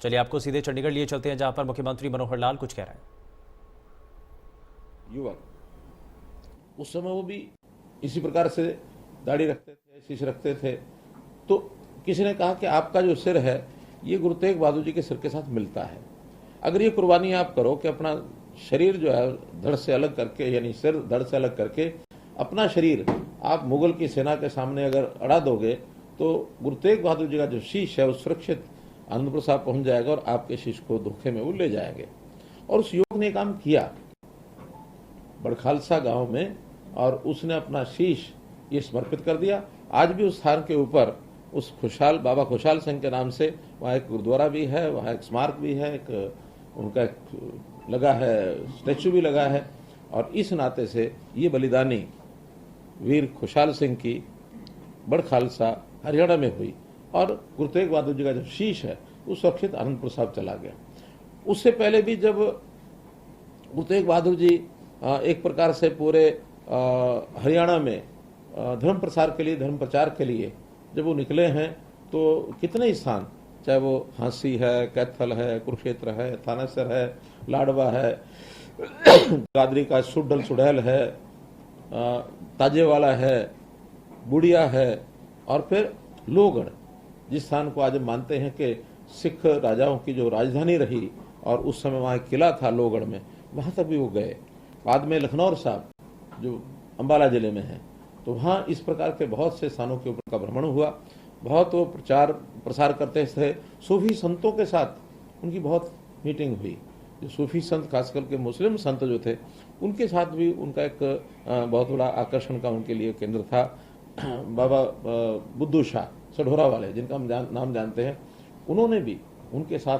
चलिए आपको सीधे चंडीगढ़ लिए चलते हैं, जहां पर मुख्यमंत्री मनोहर लाल कुछ कह रहे हैं। युवक उस समय वो भी इसी प्रकार से दाढ़ी रखते थे, शीश रखते थे। तो किसी ने कहा कि आपका जो सिर है ये गुरु तेग बहादुर जी के सिर के साथ मिलता है। अगर ये कुर्बानी आप करो कि अपना शरीर जो है धड़ से अलग करके, यानी सिर धड़ से अलग करके अपना शरीर आप मुगल की सेना के सामने अगर अड़ा दोगे, तो गुरु तेग बहादुर जी का जो शीश है वो सुरक्षित आनंदपुर साहब पहुंच जाएगा और आपके शीश को धोखे में वो ले जाएंगे। और उस युवक ने काम किया बड़खालसा गांव में, और उसने अपना शीश ये समर्पित कर दिया। आज भी उस स्थान के ऊपर उस खुशहाल बाबा खुशहाल सिंह के नाम से वहाँ एक गुरुद्वारा भी है, वहाँ एक स्मारक भी है, एक उनका एक लगा है, स्टैचू भी लगा है। और इस नाते से ये बलिदानी वीर खुशहाल सिंह की बड़खालसा हरियाणा में हुई, और गुरु तेग बहादुर जी का जो शीश है वो सुरक्षित आनंदपुर साहब चला गया। उससे पहले भी जब गुरु तेग बहादुर जी एक प्रकार से पूरे हरियाणा में धर्म प्रसार के लिए, धर्म प्रचार के लिए जब वो निकले हैं, तो कितने ही स्थान, चाहे वो हांसी है, कैथल है, कुरुक्षेत्र है, थानेसर है, लाडवा है, गादरी का सुडल सुडैल है, ताजेवाला है, बुढ़िया है, और फिर लोहगढ़, जिस स्थान को आज हम मानते हैं कि सिख राजाओं की जो राजधानी रही और उस समय वहाँ एक किला था लोहगढ़ में, वहाँ तक भी वो गए। बाद में लखनऊ साहब जो अंबाला जिले में है, तो वहाँ इस प्रकार के बहुत से स्थानों के ऊपर का भ्रमण हुआ। बहुत वो प्रचार प्रसार करते थे। सूफी संतों के साथ उनकी बहुत मीटिंग हुई। जो सूफी संत, खासकर के मुस्लिम संत जो थे, उनके साथ भी उनका एक बहुत बड़ा आकर्षण का उनके लिए केंद्र था। बाबा बुद्धू शाह सढोरा वाले, जिनका हम नाम जानते हैं, उन्होंने भी उनके साथ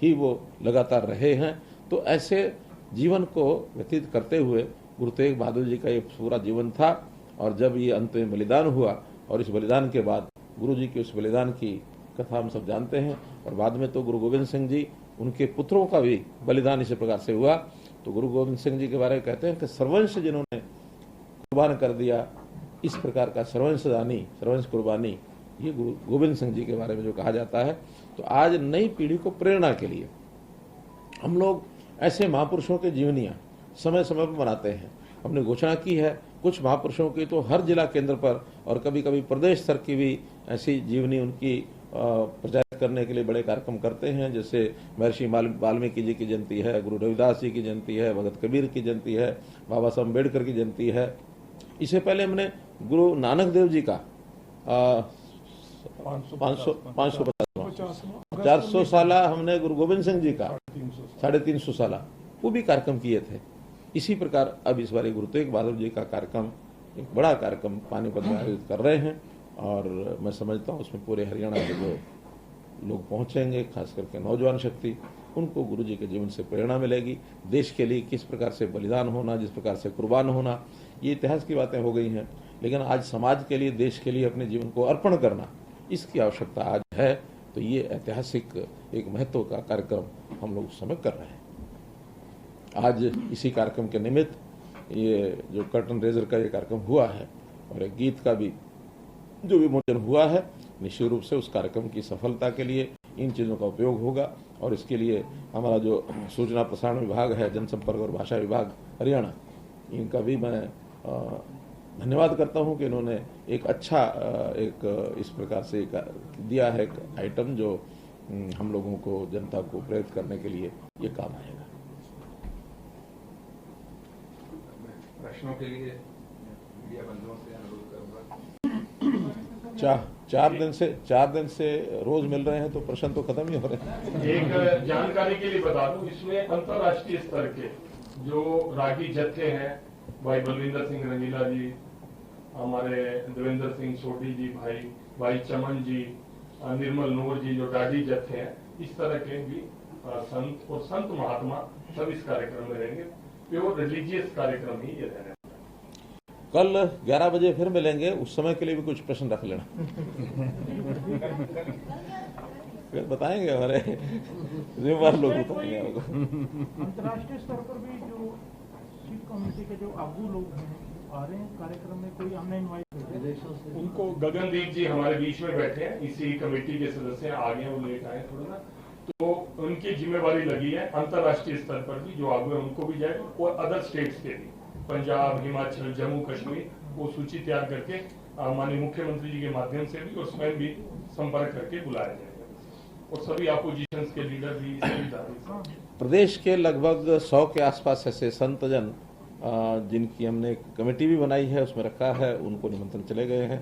ही वो लगातार रहे हैं। तो ऐसे जीवन को व्यतीत करते हुए गुरु तेग बहादुर जी का ये पूरा जीवन था। और जब ये अंत में बलिदान हुआ, और इस बलिदान के बाद गुरु जी के उस बलिदान की कथा हम सब जानते हैं, और बाद में तो गुरु गोविंद सिंह जी, उनके पुत्रों का भी बलिदान इसी प्रकार से हुआ। तो गुरु गोविंद सिंह जी के बारे में कहते हैं कि सर्वंश जिन्होंने कुर्बान कर दिया, इस प्रकार का सर्वंश कुर्बानी, ये गुरु गोविंद सिंह जी के बारे में जो कहा जाता है। तो आज नई पीढ़ी को प्रेरणा के लिए हम लोग ऐसे महापुरुषों के जीवनियाँ समय समय पर बनाते हैं। हमने घोषणा की है कुछ महापुरुषों की तो हर जिला केंद्र पर, और कभी कभी प्रदेश स्तर की भी ऐसी जीवनी उनकी प्रचारित करने के लिए बड़े कार्यक्रम करते हैं। जैसे महर्षि वाल्मीकि जी की जयंती है, गुरु रविदास जी की जयंती है, भगत कबीर की जयंती है, बाबा साहब अम्बेडकर की जयंती है। इससे पहले हमने गुरु नानक देव जी का 400 साला, हमने गुरु गोविंद सिंह जी का 350 साला, वो भी कार्यक्रम किए थे। इसी प्रकार अब इस बार गुरु तेग बहादुर जी का कार्यक्रम, एक बड़ा कार्यक्रम पानीपत में आयोजित कर रहे हैं। और मैं समझता हूँ उसमें पूरे हरियाणा के जो लोग पहुंचेंगे, खास करके नौजवान शक्ति, उनको गुरु जी के जीवन से प्रेरणा मिलेगी। देश के लिए किस प्रकार से बलिदान होना, जिस प्रकार से कुर्बान होना, ये इतिहास की बातें हो गई हैं, लेकिन आज समाज के लिए, देश के लिए अपने जीवन को अर्पण करना, इसकी आवश्यकता आज है। तो ये ऐतिहासिक एक महत्व का कार्यक्रम हम लोग उस समय कर रहे हैं। आज इसी कार्यक्रम के निमित्त ये जो कर्टन रेजर का ये कार्यक्रम हुआ है, और एक गीत का भी जो विमोचन हुआ है, निश्चित रूप से उस कार्यक्रम की सफलता के लिए इन चीज़ों का उपयोग होगा। और इसके लिए हमारा जो सूचना प्रसारण विभाग है, जनसंपर्क और भाषा विभाग हरियाणा, इनका भी मैं धन्यवाद करता हूं कि इन्होंने एक अच्छा एक इस प्रकार से दिया है एक आइटम जो हम लोगों को, जनता को प्रेरित करने के लिए ये काम आएगा। प्रश्नों के लिए मीडिया बंधुओं से अनुरोध करूंगा। 4 दिन से रोज मिल रहे हैं, तो प्रश्न तो खत्म ही हो रहे हैं। एक जानकारी के लिए बता दूं, इसमें अंतर्राष्ट्रीय स्तर के जो रागी जत्थे हैं, भाई बलविंदर सिंह रंगीला जी, हमारे देवेंद्र सिंह सोढ़ी जी, भाई चमन जी, निर्मल नूर जी, जो डाडी जत्थे हैं, इस तरह के भी संत और संत महात्मा सब इस कार्यक्रम में रहेंगे। प्योर रिलीजियस कार्यक्रम ही ये रहने। कल 11 बजे फिर मिलेंगे, उस समय के लिए भी कुछ प्रश्न रख लेना। फिर बताएंगे, हमारे जिम्मेदार लोग बताएंगे आपको। अंतर्राष्ट्रीय स्तर पर भी जो सिख कम्युनिटी के जो आगू लोग हैं आ रहे हैं कार्यक्रम में, कोई हमने इनवाइट उनको गगनदीप जी हमारे बीच में बैठे हैं, इसी कमेटी के सदस्य आ गए, वो लेट आए थोड़ा ना। तो उनकी जिम्मेवारी लगी है अंतर्राष्ट्रीय स्तर पर भी, जो आगे उनको भी जाए और अदर स्टेट्स के भी, पंजाब, हिमाचल, जम्मू कश्मीर, वो सूची तैयार करके माननीय मुख्यमंत्री जी के माध्यम से भी और स्वयं भी संपर्क करके बुलाया जाएगा और सभी अपोजिशन के लीडर भी सभी धार्मिक। प्रदेश के लगभग 100 के आसपास ऐसे संतजन जिनकी हमने एक कमेटी भी बनाई है, उसमें रखा है, उनको निमंत्रण चले गए हैं।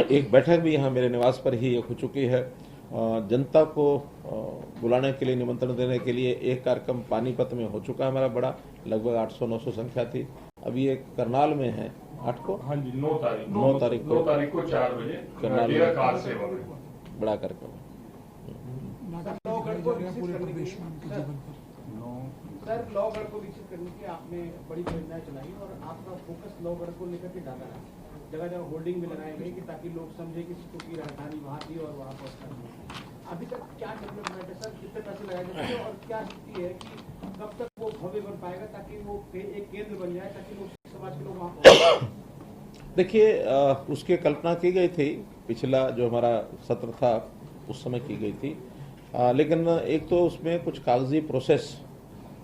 एक बैठक भी यहाँ मेरे निवास पर ही हो चुकी है। जनता को बुलाने के लिए, निमंत्रण देने के लिए एक कार्यक्रम पानीपत में हो चुका है हमारा बड़ा, लगभग 800-900 संख्या थी। अभी एक करनाल में है 8 को, हाँ जी, 9 तारीख को 4 बजे करनाल डेरा कार सेवा में बड़ा कार्यक्रम है। सर, लॉगढ़ को विकसित करने की आपने बड़ी योजना चलाई और आपका फोकस लॉगढ़ को लेकर के ज्यादा है। जगह जगह होर्डिंग भी लगाए गए कि ताकि लोग समझे कि की राजधानी वहाँ थी और वहाँ पर। अभी तक क्या डेवलपमेंट है सर, कितने पैसे लगाए जाते हैं और क्या स्थिति है कि कब तक वो भव्य बन पाएगा ताकि वो एक केंद्र बन जाए ताकि लोग समाज के लोग वहाँ पहुँचे? देखिए, उसकी कल्पना की गई थी, पिछला जो हमारा सत्र था उस समय की गई थी, लेकिन एक तो उसमें कुछ कागजी प्रोसेस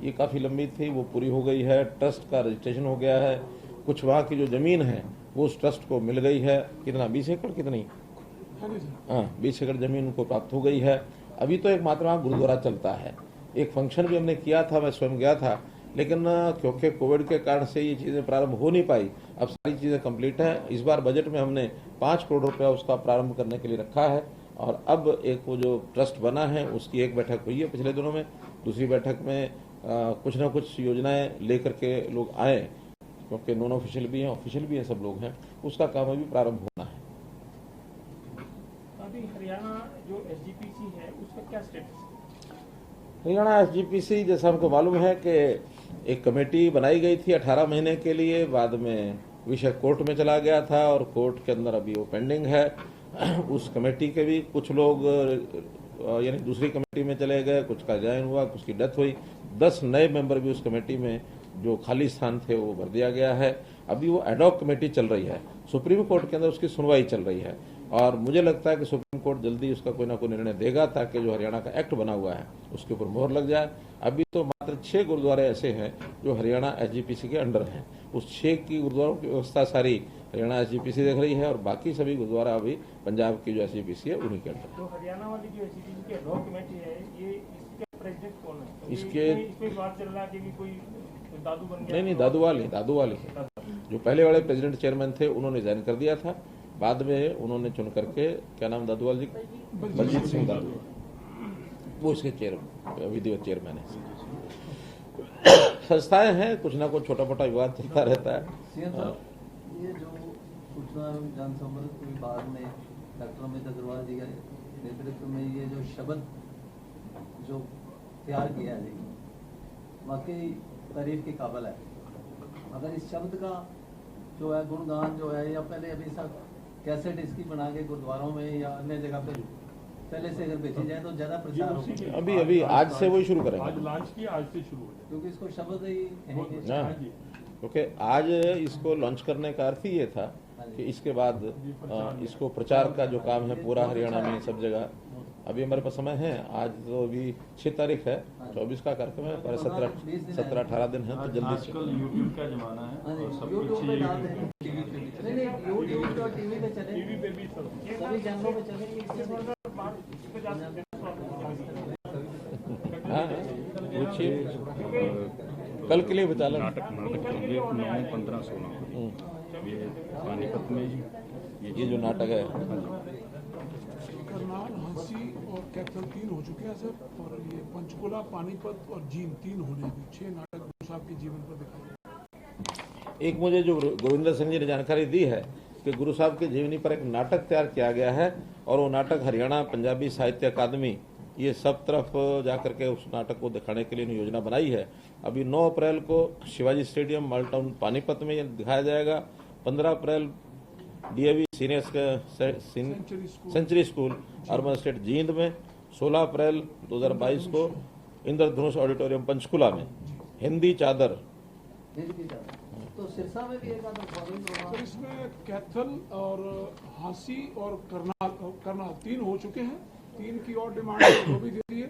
ये काफ़ी लंबी थी, वो पूरी हो गई है। ट्रस्ट का रजिस्ट्रेशन हो गया है। कुछ वहाँ की जो ज़मीन है वो उस ट्रस्ट को मिल गई है। कितना, 20 एकड़ कितनी? हाँ, 20 एकड़ ज़मीन उनको प्राप्त हो गई है। अभी तो एक मात्र वहाँ गुरुद्वारा चलता है। एक फंक्शन भी हमने किया था, मैं स्वयं गया था, लेकिन क्योंकि कोविड के कारण से ये चीज़ें प्रारंभ हो नहीं पाई। अब सारी चीज़ें कंप्लीट हैं। इस बार बजट में हमने 5 करोड़ रुपया उसका प्रारंभ करने के लिए रखा है और अब एक वो जो ट्रस्ट बना है उसकी एक बैठक हुई है पिछले दिनों में। दूसरी बैठक में कुछ ना कुछ योजनाएं लेकर के लोग आए, क्योंकि नॉन ऑफिशियल भी हैं, ऑफिशियल भी हैं, सब लोग हैं। उसका काम अभी प्रारंभ होना है। अभी हरियाणा जो एसजीपीसी है उसका क्या स्टेटस है? हरियाणा एसजीपीसी, जैसा हमको मालूम है कि एक कमेटी बनाई गई थी 18 महीने के लिए, बाद में विषय कोर्ट में चला गया था और कोर्ट के अंदर अभी वो पेंडिंग है। उस कमेटी के भी कुछ लोग यानी दूसरी कमेटी में चले गए, कुछ का ज्वाइन हुआ, कुछ की डेथ हुई। 10 नए मेंबर भी उस कमेटी में जो खाली स्थान थे वो भर दिया गया है। अभी वो एडॉक कमेटी चल रही है, सुप्रीम कोर्ट के अंदर उसकी सुनवाई चल रही है और मुझे लगता है कि सुप्रीम कोर्ट जल्दी उसका कोई ना कोई निर्णय देगा ताकि जो हरियाणा का एक्ट बना हुआ है उसके ऊपर मोहर लग जाए। अभी तो मात्र 6 गुरुद्वारे ऐसे हैं जो हरियाणा एसजीपीसी के अंडर हैं। उस 6 की गुरुद्वारों की व्यवस्था सारी हरियाणा एसजीपीसी देख रही है और बाकी सभी गुरुद्वारा अभी पंजाब की जो एसजीपीसी है उन्हीं के अंडर। तो हरियाणा वाली जो एसजीपीसी की एडॉक कमेटी है, ये इसका प्रेसिडेंट कौन है? इसके बात चल रहा है कि कोई दादू बन गया। नहीं, दादूवाल है। जो पहले वाले प्रेसिडेंट चेयरमैन थे उन्होंने रिजाइन कर दिया था, बाद में उन्होंने चुन करके, क्या नाम दादूवाल जी, बलजीत सिंह दादू, वो इसके विधिवत चेयरमैन है। संस्थाएं हैं, कुछ ना कुछ छोटा मोटा विवाद चलता रहता है। ये जो सूचना जनसंपर्क विभाग में डॉक्टर अमित अग्रवाल जी के नेतृत्व में ये जो शब्द जो तैयार किया है, वाकई तारीफ के काबिल है। अगर इस शब्द का जो है गुणगान जो है, या पहले अभी सब कैसेट इसकी बना के गुरुद्वारों में या अन्य जगह पे पहले से अगर बेची जाए तो ज्यादा प्रचार होगा। अभी आज से वही शुरू करेंगे। आज लॉन्च किया, आज से शुरू हो जाए, क्योंकि इसको शब्द ही कहेंगे। हाँ, क्योंकि आज इसको लॉन्च करने का अर्थ ही ये था कि इसके बाद इसको प्रचार का जो काम है पूरा हरियाणा में सब जगह। अभी हमारे पास समय है, आज तो अभी 6 तारीख है, 24 का कार्यक्रम है, 17-18 दिन है, तो जल्दी से। आजकल यूट्यूब का जमाना है और सब कुछ यूट्यूब पे डालते हैं, यूट्यूब और टीवी पे चले, टीवी पे भी सब सभी चैनलों पे चले। हाँ, पूछिए, कल के लिए बचा लेना। नाटक 9-15-16 ये पानीपत में जी ये जो नाटक है, करनाल, हांसी और कैथल 3 हो चुके हैं सर, और ये पंचकुला, पानीपत और जींद 3 होने हैं। 6 नाटक गुरु साहब के जीवन पर दिखाए। एक मुझे जो गुरविंदर सिंह जी ने जानकारी दी है कि गुरु साहब की जीवनी पर एक नाटक तैयार किया गया है और वो नाटक हरियाणा पंजाबी साहित्य अकादमी ये सब तरफ जाकर के उस नाटक को दिखाने के लिए योजना बनाई है। अभी 9 अप्रैल को शिवाजी स्टेडियम माल टाउन पानीपत में ये दिखाया जाएगा। 15 अप्रैल DAV senior century school urban state Jind में। 16 अप्रैल 2022 को इंद्रधनुष ऑडिटोरियम पंचकुला में हिंदी चादर। तो सिरसा में भी एक आधा सर, इसमें कैथल और हांसी और करनाल 3 हो चुके हैं 3 की और डिमांड है, वो भी दे दी है।